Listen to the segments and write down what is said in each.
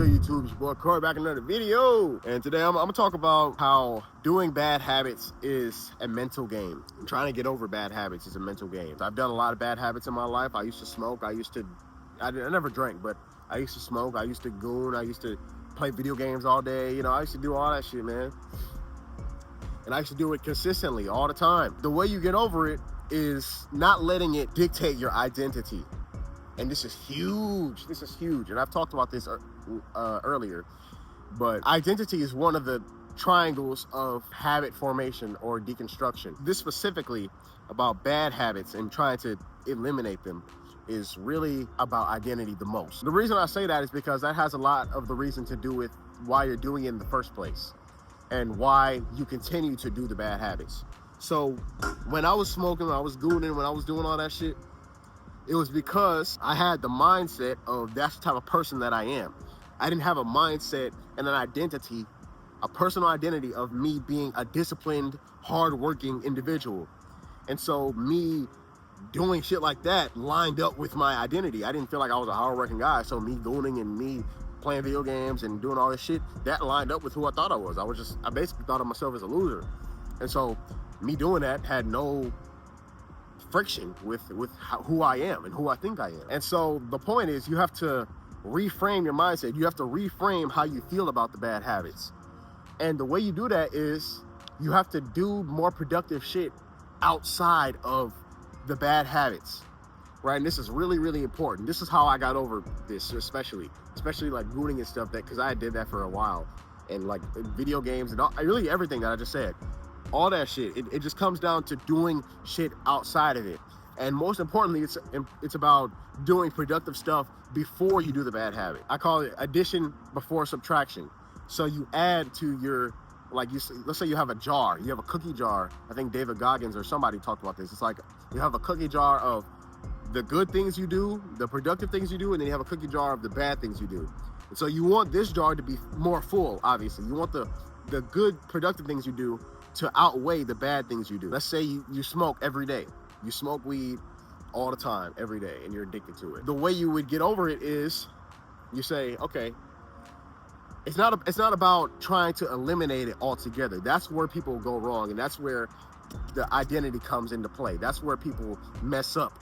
good, YouTube? It's your boy Corey back in another video. And today I'm gonna talk about how doing bad habits is a mental game. And trying to get over bad habits is a mental game. I've done a lot of bad habits in my life. I used to smoke. I never drank, but I used to smoke. I used to goon. I used to play video games all day. You know, I used to do all that shit, man. And I used to do it consistently all the time. The way you get over it is not letting it dictate your identity. And this is huge. This is huge. And I've talked about this earlier. But identity is one of the triangles of habit formation or deconstruction. This specifically about bad habits and trying to eliminate them is really about identity the most. The reason I say that is because that has a lot of the reason to do with why you're doing it in the first place and why you continue to do the bad habits. So when I was smoking, when I was gooning, when I was doing all that shit, it was because I had the mindset of that's the type of person that I am. I didn't have a mindset and an identity, a personal identity of me being a disciplined, hardworking individual. And so me doing shit like that lined up with my identity. I didn't feel like I was a hardworking guy. So me gooning and me playing video games and doing all this shit, that lined up with who I thought I was. I basically thought of myself as a loser. And so me doing that had no friction with who I am and who I think I am. And so the point is you have to reframe your mindset. You have to reframe how you feel about the bad habits. And the way you do that is you have to do more productive shit outside of the bad habits, right? And this is really, really important. This is how I got over this, especially like gooning and stuff, that because I did that for a while, and like video games and really everything that I just said. All that shit, it just comes down to doing shit outside of it. And most importantly, it's about doing productive stuff before you do the bad habit. I call it addition before subtraction. So you add to your, let's say you have a jar, you have a cookie jar. I think David Goggins or somebody talked about this. It's like you have a cookie jar of the good things you do, the productive things you do, and then you have a cookie jar of the bad things you do. And so you want this jar to be more full, obviously. You want the good productive things you do to outweigh the bad things you do. Let's say you smoke every day. You smoke weed all the time, every day, and you're addicted to it. The way you would get over it is you say, okay, it's not about trying to eliminate it altogether. That's where people go wrong, and that's where the identity comes into play. That's where people mess up,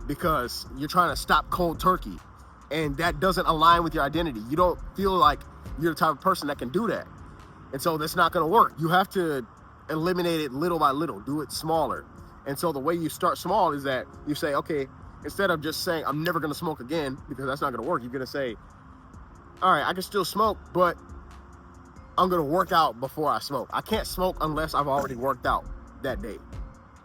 because you're trying to stop cold turkey, and that doesn't align with your identity. You don't feel like you're the type of person that can do that. And so that's not gonna work. You have to eliminate it little by little, do it smaller. And so the way you start small is that you say, okay, instead of just saying, I'm never gonna smoke again, because that's not gonna work, you're gonna say, all right, I can still smoke, but I'm gonna work out before I smoke. I can't smoke unless I've already worked out that day,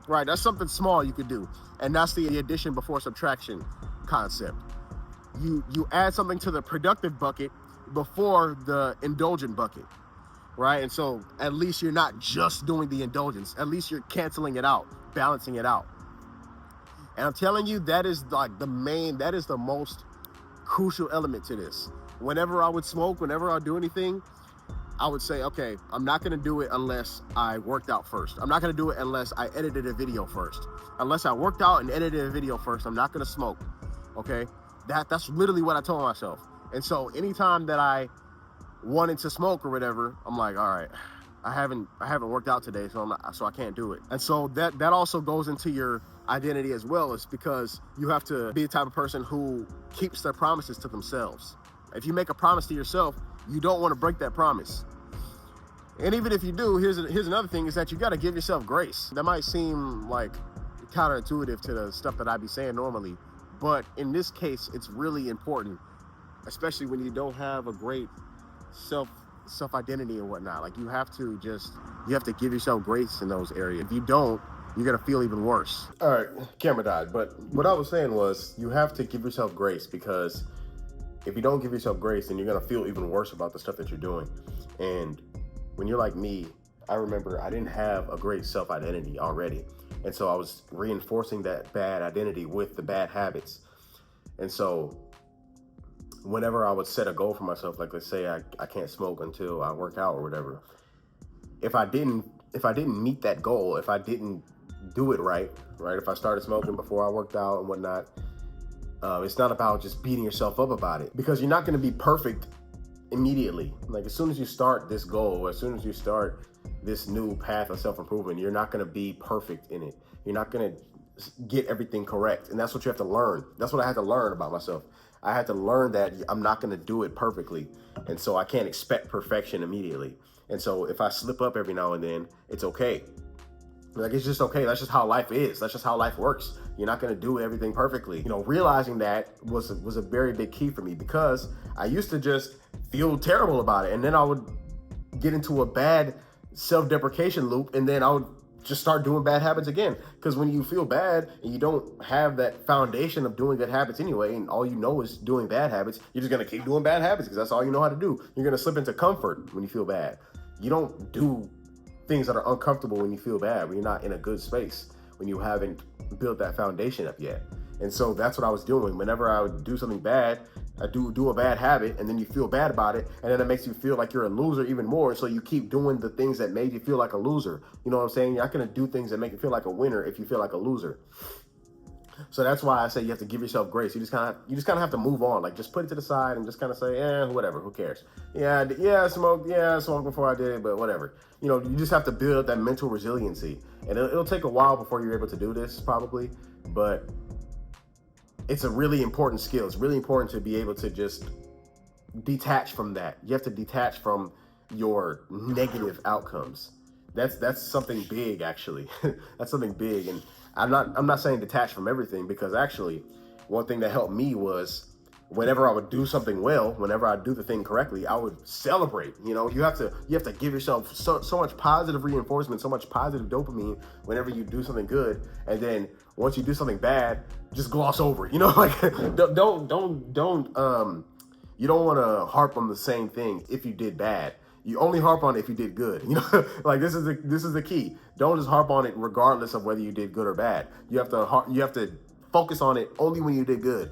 right? That's something small you could do. And that's the addition before subtraction concept. You add something to the productive bucket before the indulgent bucket. Right? And so at least you're not just doing the indulgence. At least you're canceling it out, balancing it out. And I'm telling you, that is like that is the most crucial element to this. Whenever I would smoke, whenever I would do anything, I would say, okay, I'm not gonna do it unless I worked out first. I'm not gonna do it unless I edited a video first. Unless I worked out and edited a video first, I'm not gonna smoke, okay? That's literally what I told myself. And so anytime that I wanted to smoke or whatever, I'm like, all right, I haven't worked out today, so I can't do it. And so that also goes into your identity as well. It's because you have to be the type of person who keeps their promises to themselves. If you make a promise to yourself, you don't want to break that promise. And even if you do, here's another thing, is that you got to give yourself grace. That might seem like counterintuitive to the stuff that I be saying normally, but in this case, it's really important, especially when you don't have a great self-identity and whatnot. Like you have to give yourself grace in those areas. If you don't, you're gonna feel even worse. All right, camera died. But what I was saying was you have to give yourself grace, because if you don't give yourself grace, then you're gonna feel even worse about the stuff that you're doing. And when you're like me, I remember I didn't have a great self-identity already. And so I was reinforcing that bad identity with the bad habits. And so whenever I would set a goal for myself, like let's say I can't smoke until I work out or whatever, if I didn't meet that goal, if I didn't do it right, if I started smoking before I worked out and whatnot, it's not about just beating yourself up about it, because you're not going to be perfect immediately. Like as soon as you start this goal, as soon as you start this new path of self-improvement, you're not going to be perfect in it. You're not going to get everything correct. And that's what you have to learn. That's what I had to learn about myself. I had to learn that I'm not going to do it perfectly. And so I can't expect perfection immediately. And so if I slip up every now and then, it's okay. Like, it's just okay. That's just how life is. That's just how life works. You're not going to do everything perfectly. You know, realizing that was a very big key for me, because I used to just feel terrible about it. And then I would get into a bad self-deprecation loop, and then I would just start doing bad habits again. Because when you feel bad and you don't have that foundation of doing good habits anyway, and all you know is doing bad habits, you're just going to keep doing bad habits because that's all you know how to do. You're going to slip into comfort when you feel bad. You don't do things that are uncomfortable when you feel bad, when you're not in a good space, when you haven't built that foundation up yet. And so that's what I was doing. Whenever I would do something bad, I do a bad habit, and then you feel bad about it, and then it makes you feel like you're a loser even more. So you keep doing the things that made you feel like a loser. You know what I'm saying? You're not going to do things that make you feel like a winner if you feel like a loser. So that's why I say you have to give yourself grace. You just kind of have to move on. Like, just put it to the side and just kind of say, whatever, who cares? I smoked before I did it, but whatever. You know, you just have to build up that mental resiliency. And it'll take a while before you're able to do this, probably, but it's a really important skill. It's really important to be able to just detach from that. You have to detach from your negative outcomes. That's something big, actually. That's something big. And I'm not saying detach from everything, because actually one thing that helped me was whenever I would do something well, whenever I do the thing correctly, I would celebrate. You know, you have to give yourself so much positive reinforcement, so much positive dopamine whenever you do something good. And then once you do something bad, just gloss over it. You know, like you don't want to harp on the same thing if you did bad. You only harp on it if you did good. You know, like this is the key. Don't just harp on it regardless of whether you did good or bad. You have to focus on it only when you did good.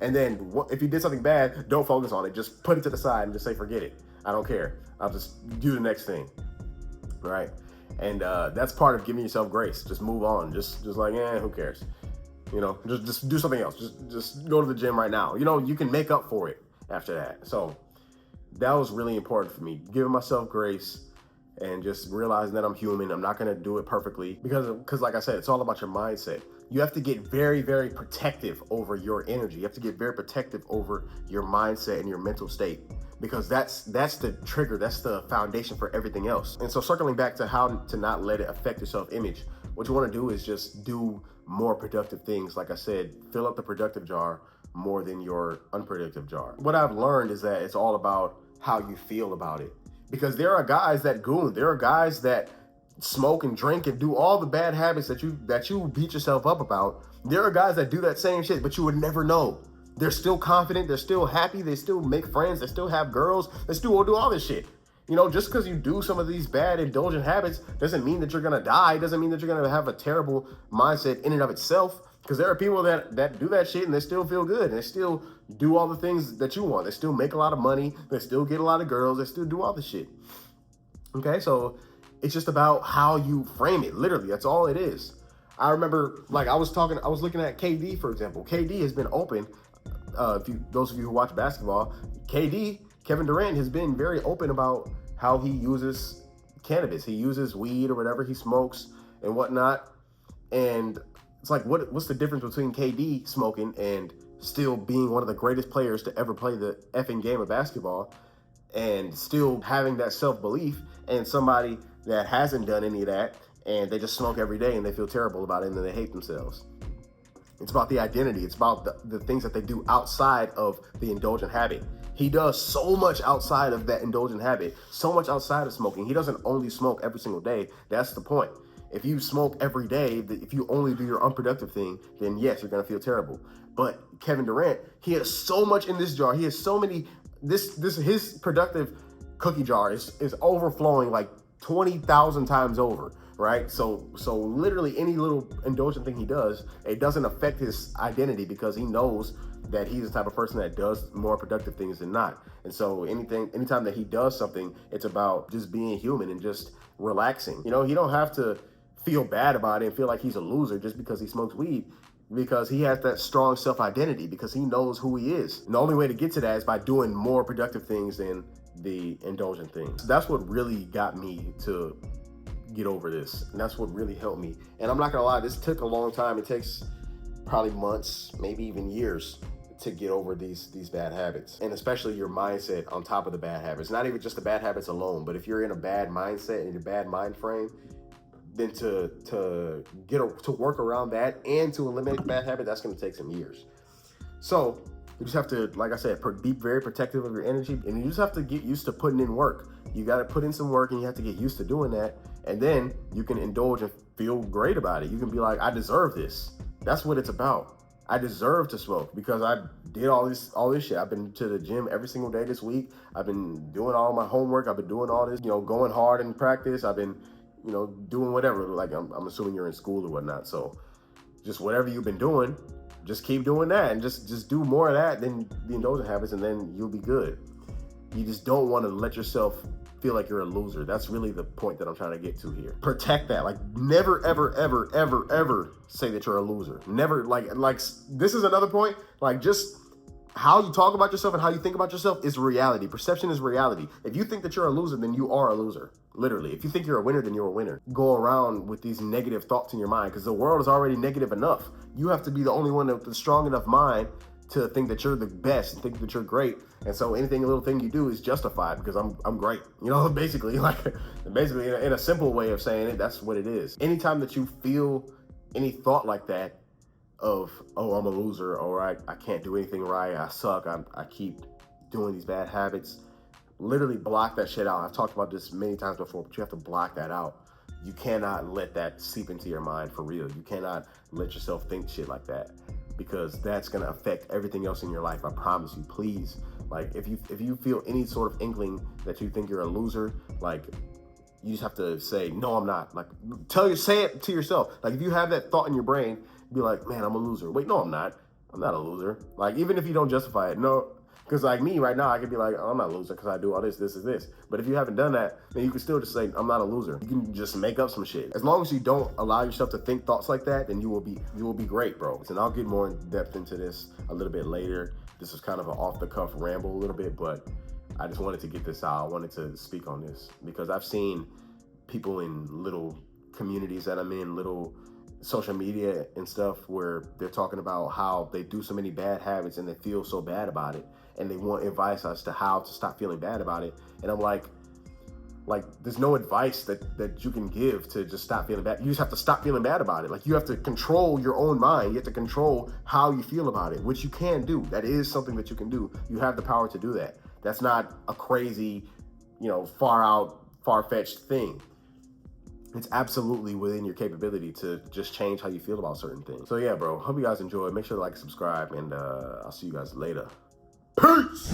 And then if you did something bad, don't focus on it. Just put it to the side and just say, forget it. I don't care. I'll just do the next thing. All right. And that's part of giving yourself grace. Just move on. Just like, who cares? You know, just do something else. Just go to the gym right now. You know, you can make up for it after that. So that was really important for me. Giving myself grace and just realizing that I'm human. I'm not going to do it perfectly because like I said, it's all about your mindset. You have to get very, very protective over your energy. You have to get very protective over your mindset and your mental state, because that's the trigger. That's the foundation for everything else. And so circling back to how to not let it affect your self-image, what you want to do is just do more productive things. Like I said, fill up the productive jar more than your unproductive jar. What I've learned is that it's all about how you feel about it, because there are guys that goon. There are guys that smoke and drink and do all the bad habits that you beat yourself up about. There are guys that do that same shit, but you would never know. They're still confident. They're still happy. They still make friends. They still have girls. They still do all this shit. You know, just because you do some of these bad indulgent habits doesn't mean that you're going to die. Doesn't mean that you're going to have a terrible mindset in and of itself. Because there are people that do that shit and they still feel good. And they still do all the things that you want. They still make a lot of money. They still get a lot of girls. They still do all the shit. Okay, so it's just about how you frame it. Literally, that's all it is. I remember, like, I was looking at KD, for example. KD has been open. Those of you who watch basketball, Kevin Durant has been very open about how he uses cannabis. He uses weed or whatever, he smokes and whatnot. And it's like, what's the difference between KD smoking and still being one of the greatest players to ever play the effing game of basketball and still having that self-belief, and somebody that hasn't done any of that and they just smoke every day and they feel terrible about it and then they hate themselves? It's about the identity. It's about the things that they do outside of the indulgent habit. He does so much outside of that indulgent habit, so much outside of smoking. He doesn't only smoke every single day. That's the point. If you smoke every day, if you only do your unproductive thing, then yes, you're going to feel terrible. But Kevin Durant, he has so much in this jar. He has so many, his productive cookie jar is overflowing like 20,000 times over, right? So literally any little indulgent thing he does, it doesn't affect his identity, because he knows that he's the type of person that does more productive things than not. And so anytime that he does something, it's about just being human and just relaxing. You know, he don't have to feel bad about it and feel like he's a loser just because he smokes weed, because he has that strong self-identity, because he knows who he is. And the only way to get to that is by doing more productive things than the indulgent things. That's what really got me to get over this, and that's what really helped me. And I'm not gonna lie, this took a long time. It takes probably months, maybe even years, to get over these bad habits, and especially your mindset on top of the bad habits. Not even just the bad habits alone, but if you're in a bad mindset and a bad mind frame, then to work around that and to eliminate the bad habit, that's going to take some years. So you just have to, like I said, be very protective of your energy, and you just have to get used to putting in work. You got to put in some work, and you have to get used to doing that, and then you can indulge and feel great about it. You can be like, I deserve this. That's what it's about. I deserve to smoke because I did all this shit. I've been to the gym every single day this week. I've been doing all my homework. I've been doing all this, going hard in practice. I've been, doing whatever. Like I'm assuming you're in school or whatnot. So just whatever you've been doing, just keep doing that, and just do more of that than the indulgent habits, and then you'll be good. You just don't want to let yourself feel like you're a loser. That's really the point that I'm trying to get to here. Protect that. Like, never, ever, ever, ever, ever say that you're a loser. Never, like this is another point. Like, just how you talk about yourself and how you think about yourself is reality. Perception is reality. If you think that you're a loser, then you are a loser. Literally. If you think you're a winner, then you're a winner. Go around with these negative thoughts in your mind because the world is already negative enough. You have to be the only one with a strong enough mind to think that you're the best and think that you're great. And so a little thing you do is justified because I'm great. Basically in a simple way of saying it, that's what it is. Anytime that you feel any thought like that of, oh, I'm a loser, or I can't do anything right, I suck, I keep doing these bad habits, literally block that shit out. I've talked about this many times before, but you have to block that out. You cannot let that seep into your mind for real. You cannot let yourself think shit like that, because that's gonna affect everything else in your life. I promise you. Please, like, if you feel any sort of inkling that you think you're a loser, like, you just have to say, no, I'm not. Like, say it to yourself. Like, if you have that thought in your brain, be like, man, I'm a loser. Wait, no, I'm not. I'm not a loser. Like, even if you don't justify it, no. Because like me right now, I could be like, oh, I'm not a loser because I do all this, this, and this. But if you haven't done that, then you can still just say, I'm not a loser. You can just make up some shit. As long as you don't allow yourself to think thoughts like that, then you will be great, bro. And I'll get more in depth into this a little bit later. This is kind of an off-the-cuff ramble a little bit, but I just wanted to get this out. I wanted to speak on this because I've seen people in little communities that I'm in, little social media and stuff, where they're talking about how they do so many bad habits and they feel so bad about it, and they want advice as to how to stop feeling bad about it. And I'm like there's no advice that you can give to just stop feeling bad. You just have to stop feeling bad about it. Like, you have to control your own mind. You have to control how you feel about it, which you can do. That is something that you can do. You have the power to do that. That's not a crazy, far-fetched thing. It's absolutely within your capability to just change how you feel about certain things. So yeah, bro, hope you guys enjoyed. Make sure to like, subscribe, and I'll see you guys later. Peace!